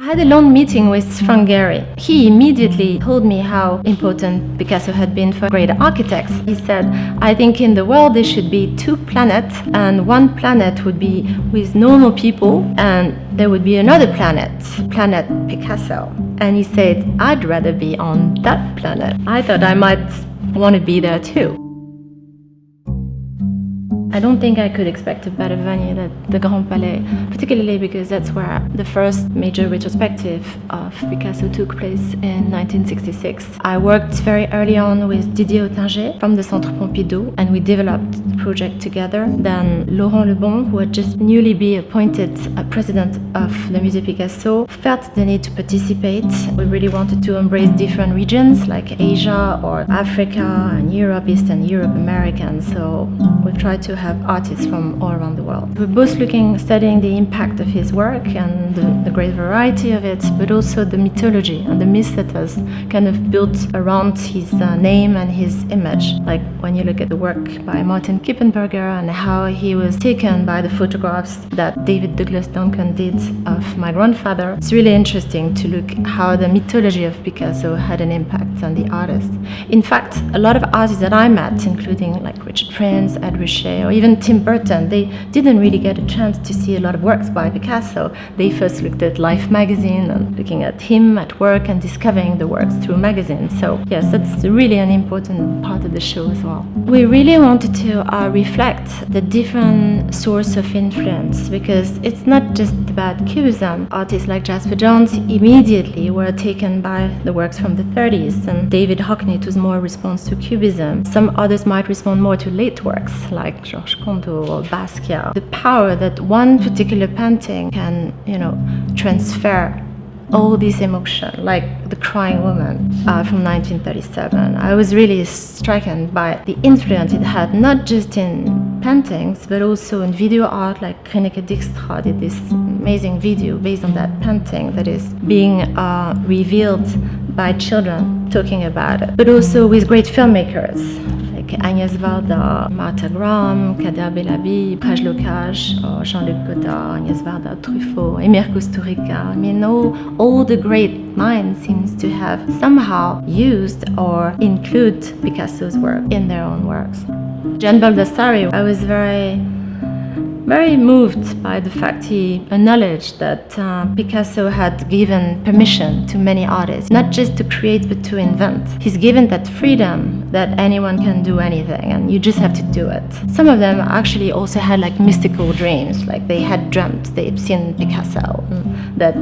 I had a long meeting with Frank Gehry. He immediately told me how important Picasso had been for great architects. He said, I think in the world there should be two planets, and one planet would be with normal people, and there would be another planet Picasso. And he said, I'd rather be on that planet. I thought I might want to be there too. I don't think I could expect a better venue than the Grand Palais, particularly because that's where the first major retrospective of Picasso took place in 1966. I worked very early on with Didier Ottinger from the Centre Pompidou, and we developed the project together. Then Laurent Lebon, who had just newly been appointed president of the Musée Picasso, felt the need to participate. We really wanted to embrace different regions like Asia or Africa and Europe, Eastern Europe, America, and so we've tried to have artists from all around the world. We're both studying the impact of his work and the great variety of it, but also the mythology and the myth that has kind of built around his name and his image. Like when you look at the work by Martin Kippenberger and how he was taken by the photographs that David Douglas Duncan did of my grandfather, it's really interesting to look how the mythology of Picasso had an impact on the artist. In fact, a lot of artists that I met, including like Richard Prince, Ed Ruscha, or even Tim Burton, they didn't really get a chance to see a lot of works by Picasso. They first looked at Life magazine and looking at him at work and discovering the works through magazines. So yes, that's really an important part of the show as well. We really wanted to reflect the different source of influence, because it's not just about Cubism. Artists like Jasper Johns immediately were taken by the works from the 30s, and David Hockney was more a response to Cubism. Some others might respond more to late works like Georges Condo or Basquiat. The power that one particular painting can, transfer all this emotion, like The Crying Woman from 1937. I was really stricken by the influence it had, not just in paintings, but also in video art, like Reneke Dijkstra did this amazing video based on that painting that is being revealed by children talking about it, but also with great filmmakers like Agnès Varda, Martha Graham, Kader Belabi, Praj Locage, or Jean-Luc Godard, Agnès Varda, Truffaut, Emir Kusturica. I mean, all the great minds seems to have somehow used or include Picasso's work in their own works. Gian Baldassarre, I was very moved by the fact he acknowledged that Picasso had given permission to many artists, not just to create but to invent. He's given that freedom that anyone can do anything and you just have to do it. Some of them actually also had like mystical dreams, like they had dreamt they'd seen Picasso, that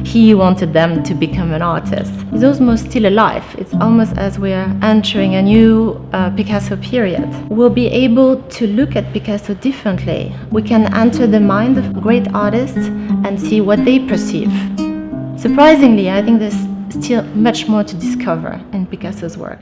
he wanted them to become an artist. He's almost still alive. It's almost as we're entering a new Picasso period. We'll be able to look at Picasso differently. We can enter the mind of great artists and see what they perceive. Surprisingly, I think there's still much more to discover in Picasso's work.